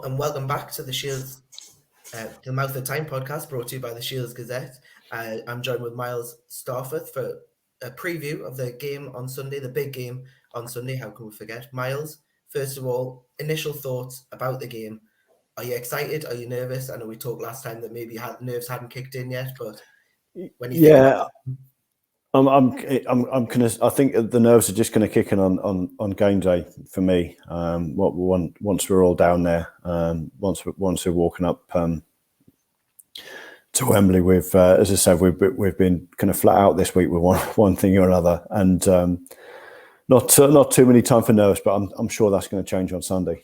Hello and welcome back to the Shields, the Mouth of Time podcast brought to you by the Shields Gazette. I'm joined with Miles Starforth for a preview of the game on Sunday, the big game on Sunday. How can we forget? Miles, first of all, initial thoughts about the game. Are you excited? Are you nervous? I know we talked last time that maybe nerves hadn't kicked in yet, but when you think about it, I'm gonna. I think the nerves are just going to kick in on game day for me. Once we're all down there, once we're walking up to Wembley, as I said, we've been kind of flat out this week with one thing or another, and not too many time for nerves. But I'm sure that's going to change on Sunday.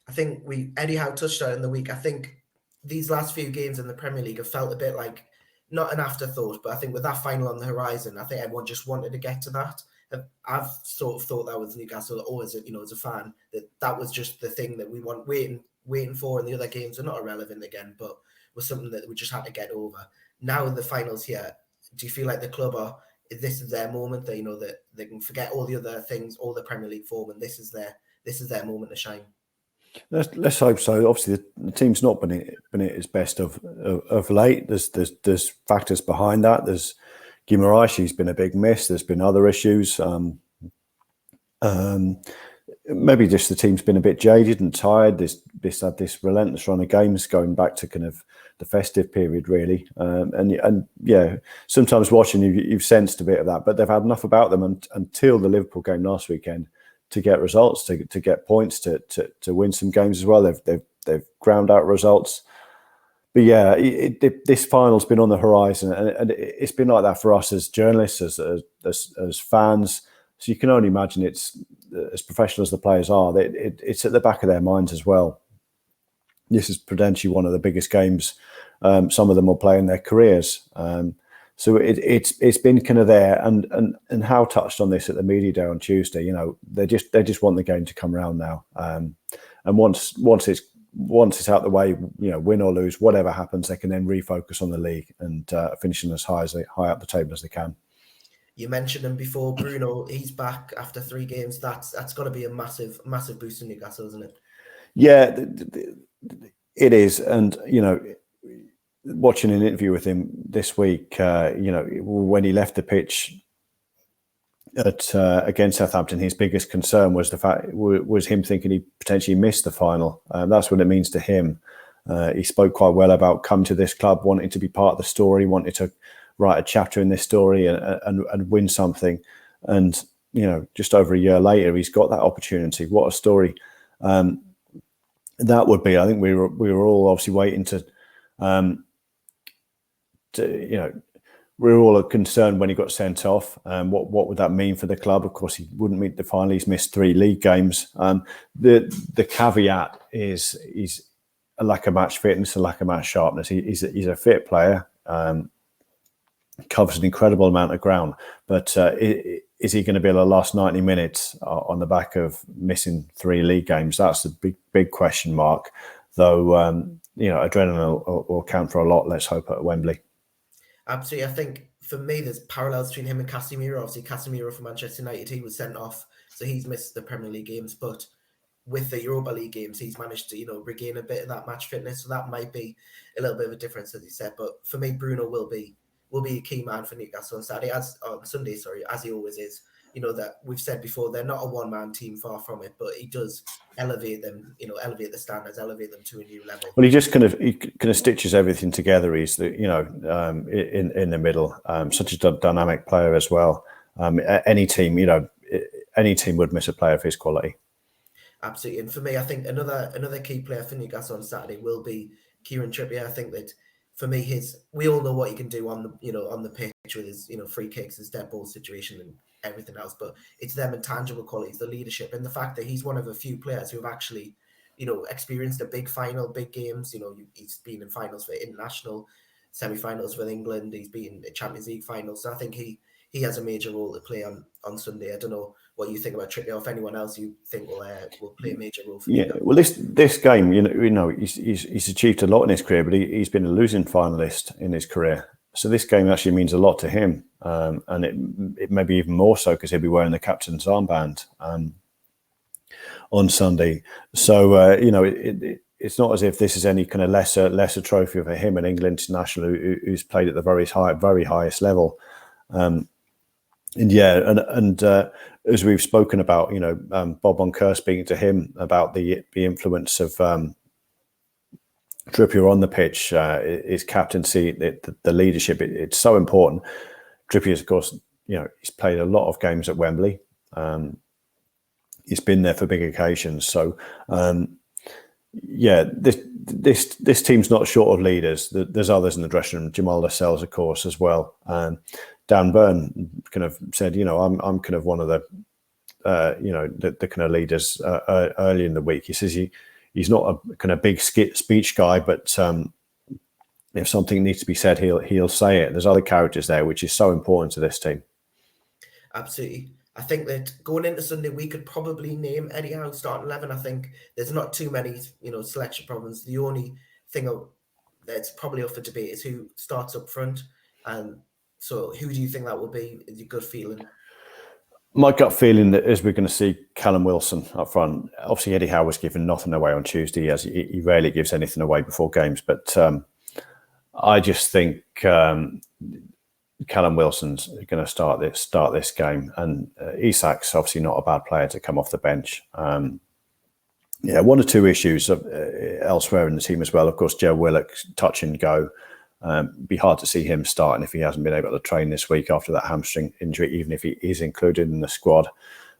I think Eddie Howe touched on it in the week. I think these last few games in the Premier League have felt a bit like not an afterthought, but I think with that final on the horizon, I think everyone just wanted to get to that. I've sort of thought that with Newcastle, always, as a fan, that was just the thing that we want waiting for, and the other games are not irrelevant again, but was something that we just had to get over. Now in the finals here, do you feel like the club this is their moment? That they can forget all the other things, all the Premier League form, and this is their moment to shine. Let's hope so. Obviously, the team's not been at its best of late. There's factors behind that. There's Guimaraes been a big miss. There's been other issues. Maybe just the team's been a bit jaded and tired. This had this relentless run of games going back to kind of the festive period, really. And yeah, sometimes watching you've sensed a bit of that, but they've had enough about them until the Liverpool game last weekend to get results, to get points, to win some games as well. They've ground out results. But yeah, this final's been on the horizon, and it's been like that for us as journalists, as fans. So you can only imagine it's as professional as the players are. It's at the back of their minds as well. This is potentially one of the biggest games some of them will play in their careers. So it's been kind of there, and Howe touched on this at the media day on Tuesday. They just want the game to come around now, and once it's out the way, win or lose, whatever happens, they can then refocus on the league and finishing as high up the table as they can. You mentioned him before, Bruno. He's back after 3 games. That's got to be a massive boost in Newcastle, isn't it? Yeah, it is, and watching an interview with him this week, when he left the pitch against Southampton, his biggest concern was was him thinking he potentially missed the final. That's what it means to him. He spoke quite well about coming to this club, wanting to be part of the story, wanting to write a chapter in this story and win something. And just over a year later, he's got that opportunity. What a story that would be. I think we were all obviously waiting we were all concerned when he got sent off. What would that mean for the club? Of course, he wouldn't meet the final. He's missed 3 league games. The caveat is he's a lack of match fitness, a lack of match sharpness. He's a fit player, covers an incredible amount of ground, but is he going to be able to last 90 minutes on the back of missing 3 league games? That's the big question mark. Though adrenaline will count for a lot. Let's hope at Wembley. Absolutely. I think for me, there's parallels between him and Casemiro. Obviously, Casemiro for Manchester United, he was sent off, so he's missed the Premier League games. But with the Europa League games, he's managed to, regain a bit of that match fitness. So that might be a little bit of a difference, as he said. But for me, Bruno will be a key man for Newcastle on Sunday, as he always is. That we've said before, they're not a one-man team, far from it, but he does elevate them, elevate the standards, elevate them to a new level. Well, he just kind of stitches everything together. He's in the middle, such a dynamic player as well. Any team would miss a player of his quality. Absolutely. And for me, I think another key player for Newcastle on Saturday will be Kieran Trippier. I think that for me, we all know what he can do on the pitch with his free kicks, his dead ball situation, and everything else. But it's them intangible qualities, the leadership, and the fact that he's one of a few players who have actually experienced a big final, big games. He's been in finals for international, semi-finals with England. He's been in Champions League finals. So I think he has a major role to play on Sunday. I don't know what you think about Trippier, or if anyone else you think will play a major role for you. Well, this game, he's achieved a lot in his career, but he's been a losing finalist in his career. So this game actually means a lot to him, and it may be even more so because he'll be wearing the captain's armband. on Sunday. So it's not as if this is any kind of lesser trophy for him, an England international who's played at the very highest level. And as we've spoken about, Bob Moncur speaking to him about the influence of Trippier on the pitch, his captaincy, the leadership. It's so important. Trippier, of course, he's played a lot of games at Wembley. He's been there for big occasions. So, this team's not short of leaders. There's others in the dressing room. Jamal Lascelles, of course, as well. Dan Burn kind of said, I'm kind of one of the kind of leaders early in the week. He says he's not a kind of big speech guy, but if something needs to be said, he'll say it. There's other characters there, which is so important to this team. Absolutely. I think that going into Sunday, we could probably name Eddie Howe starting 11. I think there's not too many, selection problems. The only thing that's probably up for debate is who starts up front. And so who do you think that will be? Is your good feeling? My gut feeling is we're going to see Callum Wilson up front. Obviously, Eddie Howe was given nothing away on Tuesday. He rarely gives anything away before games. But I just think Callum Wilson's going to start this game, and Isak's obviously not a bad player to come off the bench. One or two issues elsewhere in the team as well. Of course, Joe Willock, touch and go. Be hard to see him starting if he hasn't been able to train this week after that hamstring injury, even if he is included in the squad.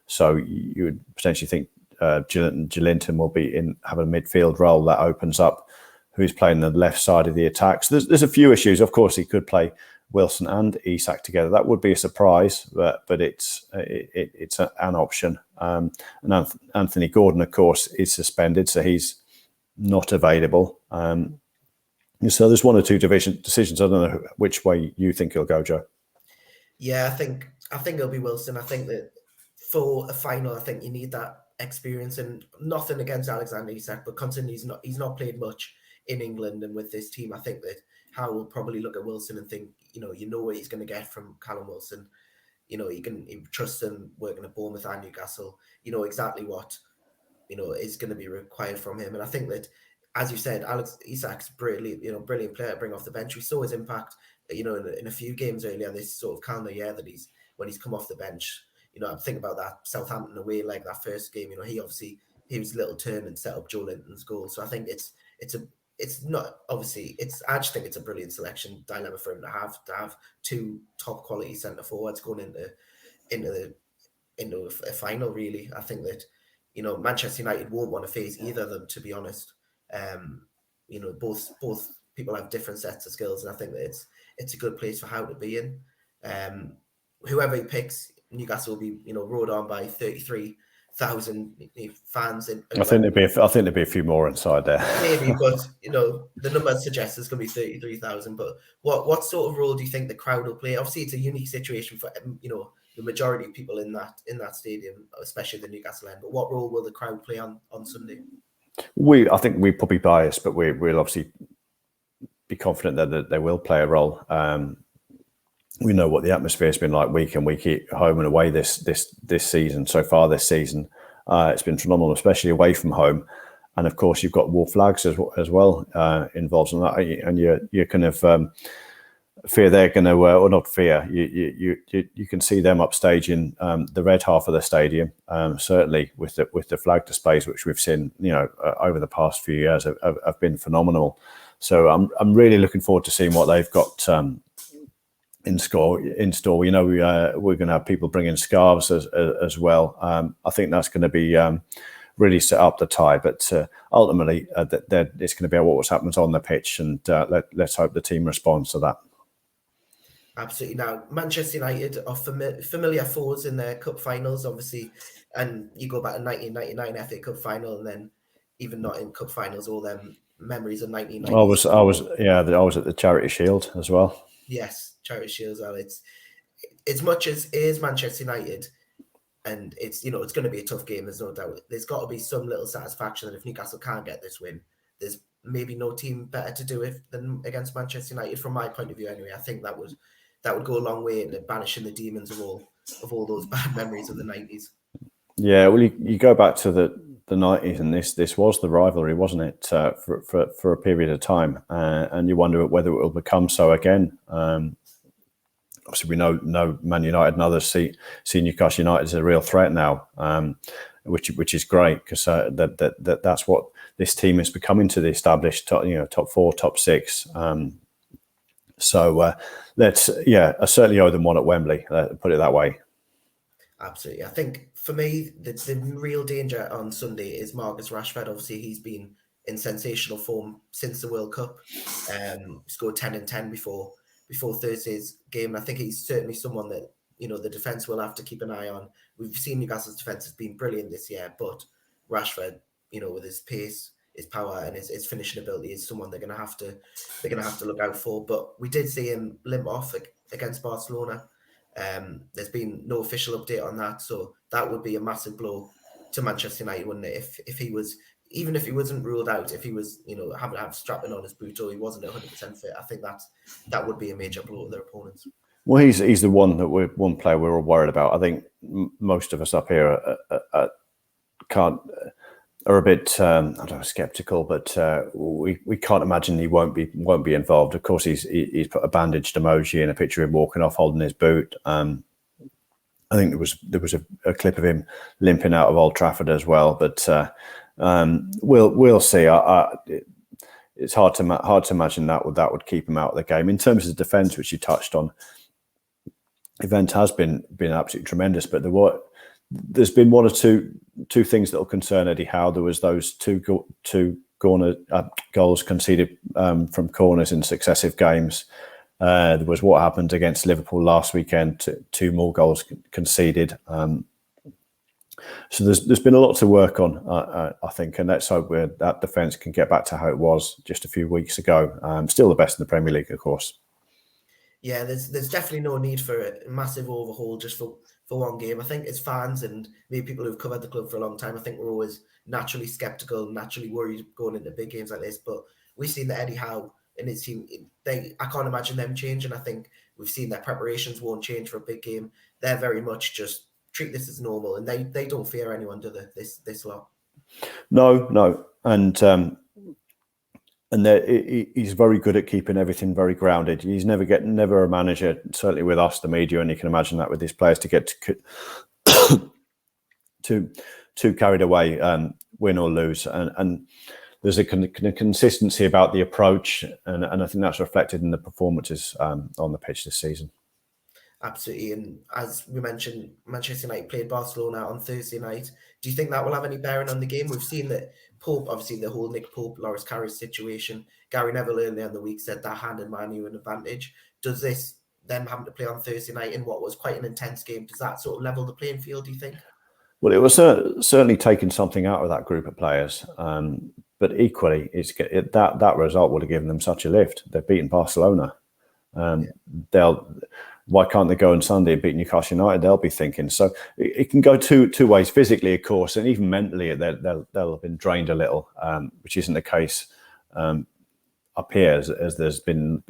So you would potentially think Joelinton will have a midfield role that opens up who's playing the left side of the attack. So there's a few issues. Of course, he could play Wilson and Isak together. That would be a surprise, but it's an option. And Anthony Gordon, of course, is suspended, so he's not available. So there's one or two decisions. I don't know which way you think he'll go, Joe. Yeah, I think it'll be Wilson. I think that for a final, I think you need that experience, and nothing against Alexander Isak, but considering he's not played much in England and with this team, I think that Howe will probably look at Wilson and think, you know what he's going to get from Callum Wilson. You can trust him working at Bournemouth and Newcastle. You know exactly what is going to be required from him, and I think that, as you said, Alex Isak's brilliant player to bring off the bench. We saw his impact, in a few games earlier this sort of calendar year that when he's come off the bench. I think about that Southampton away, like that first game. He was a little turn and set up Joelinton's goal. So I think I just think it's a brilliant selection dilemma for him to have two top quality centre forwards going into a final. Really, I think that Manchester United won't want to face either of them, to be honest. Both people have different sets of skills, and I think that it's a good place for Howe to be in. Whoever he picks, Newcastle will be rode on by 33,000 fans. I think there'd be a few more inside there. Maybe, but the number suggests it's going to be 33,000. But what sort of role do you think the crowd will play? Obviously, it's a unique situation for the majority of people in that stadium, especially the Newcastle end. But what role will the crowd play on Sunday? I think we're probably biased, but we'll obviously be confident that they will play a role. We know what the atmosphere has been like week in, week out, home and away this season. So far this season, it's been phenomenal, especially away from home. And of course, you've got Wolf Flags as well involved in that, and you're kind of fear they're going to, or not fear. You can see them upstage in the red half of the stadium. Certainly with the flag displays, which we've seen, over the past few years, have been phenomenal. So I'm really looking forward to seeing what they've got in store. We're going to have people bringing scarves as well. I think that's going to be really set up the tie, but ultimately it's going to be about what happens on the pitch, and let's hope the team responds to that. Absolutely. Now, Manchester United are familiar foes in their cup finals, obviously, and you go back to 1999 FA Cup final, and then even not in cup finals, all them memories of 1990. I was at the Charity Shield as well. Yes, Charity Shield as well. It's as much as it is Manchester United, and it's it's going to be a tough game. There's no doubt. There's got to be some little satisfaction that if Newcastle can't get this win, there's maybe no team better to do it than against Manchester United. From my point of view, anyway, I think that would go a long way in banishing the demons of all those bad memories of the 90s. Yeah, well, you go back to the the 90s, and this was the rivalry, wasn't it, for a period of time, and you wonder whether it will become so again. Obviously, we know Man United and others see Newcastle United as a real threat now, which is great, because that's what this team is becoming, to the established top 4, top 6. So let's I certainly owe them one at Wembley. Put it that way. Absolutely. I think for me, the real danger on Sunday is Marcus Rashford. Obviously, he's been in sensational form since the World Cup. Scored 10 and 10 before Thursday's game. I think he's certainly someone that the defence will have to keep an eye on. We've seen Newcastle's defence has been brilliant this year, but Rashford, with his pace, his power, and his finishing ability, is someone they're gonna have to look out for. But we did see him limp off against Barcelona. There's been no official update on that, so that would be a massive blow to Manchester United, wouldn't it? If he was, even if he wasn't ruled out, if he was, having to have strapping on his boot, or he wasn't 100% fit, I think that would be a major blow to their opponents. Well, he's the one player we're all worried about. I think most of us up here are a bit skeptical, but we can't imagine he won't be involved. Of course, he's put a bandaged emoji and a picture of him walking off holding his boot. I think there was a clip of him limping out of Old Trafford as well. But we'll see. It's hard to imagine that would keep him out of the game. In terms of defence, which you touched on, event has been absolutely tremendous, but there's been one or two things that will concern Eddie Howe. There was those two goals conceded from corners in successive games. There was what happened against Liverpool last weekend, two more goals conceded. So there's been a lot to work on, I think, and let's hope that defence can get back to how it was just a few weeks ago. Still the best in the Premier League, of course. Yeah, there's definitely no need for a massive overhaul just for one game. I think as fans and maybe people who've covered the club for a long time, I think we're always naturally sceptical, naturally worried going into big games like this. But we've seen that Eddie Howe and his team, I can't imagine them changing. I think we've seen their preparations won't change for a big game. They're very much just treat this as normal, and they don't fear anyone, do they? This lot. No, and he's very good at keeping everything very grounded. He's never a manager, certainly with us, the media, and you can imagine that with his players, to get too carried away, win or lose. And there's a consistency about the approach, and I think that's reflected in the performances on the pitch this season. Absolutely. And as we mentioned, Manchester United played Barcelona on Thursday night. Do you think that will have any bearing on the game? We've seen that Pope, obviously the whole Nick Pope, Loris Karius situation. Gary Neville earlier in the week said that handed Man U an advantage. Does this, them having to play on Thursday night in what was quite an intense game, does that sort of level the playing field, do you think? Well, it was certainly taking something out of that group of players. But equally, that result would have given them such a lift. They've beaten Barcelona. Why can't they go on Sunday and beat Newcastle United? They'll be thinking. So it can go two ways. Physically, of course, and even mentally, they'll have been drained a little, which isn't the case up here, as there's been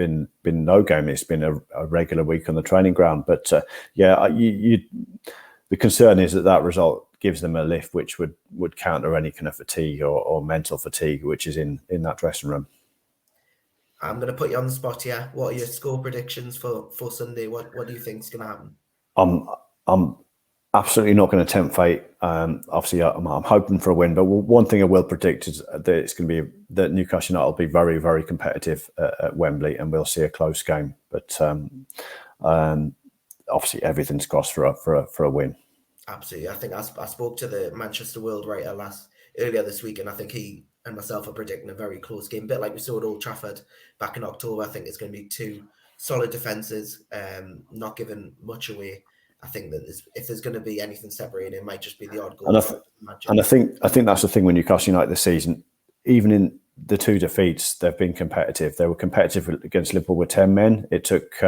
no game. It's been a regular week on the training ground. But the concern is that result gives them a lift, which would counter any kind of fatigue or mental fatigue, which is in that dressing room. I'm going to put you on the spot here. What are your score predictions for Sunday? What do you think is going to happen? I'm absolutely not going to tempt fate. Obviously, I'm hoping for a win, but one thing I will predict is that it's going to be that Newcastle United will be very, very competitive at Wembley, and we'll see a close game. But obviously, everything's crossed for a win. Absolutely. I think I spoke to the Manchester World writer earlier this week, and I think he and myself are predicting a very close game, a bit like we saw at Old Trafford back in October. I think it's going to be two solid defences, not giving much away. I think that if there's going to be anything separating, it might just be the odd goal. And I think that's the thing with Newcastle United this season. Even in the two defeats, they've been competitive. They were competitive against Liverpool with 10 men. It took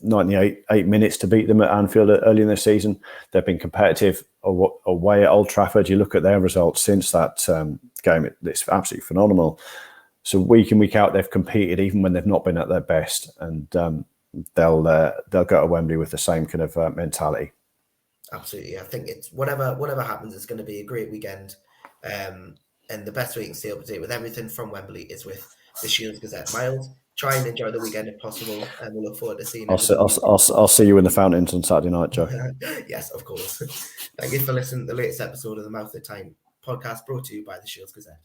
98 minutes to beat them at Anfield early in the season. They've been competitive away at Old Trafford. You look at their results since that game, it's absolutely phenomenal. So week in, week out, they've competed even when they've not been at their best, and they'll go to Wembley with the same kind of mentality. Absolutely. I think it's whatever happens, it's going to be a great weekend. And the best way you can stay up to date with everything from Wembley is with the Shields Gazette. Miles, try and enjoy the weekend if possible, and we look forward to seeing everybody. I'll see you in the fountains on Saturday night, Joe. Yes, of course. Thank you for listening to the latest episode of the Mouth of Tyne podcast, brought to you by the Shields Gazette.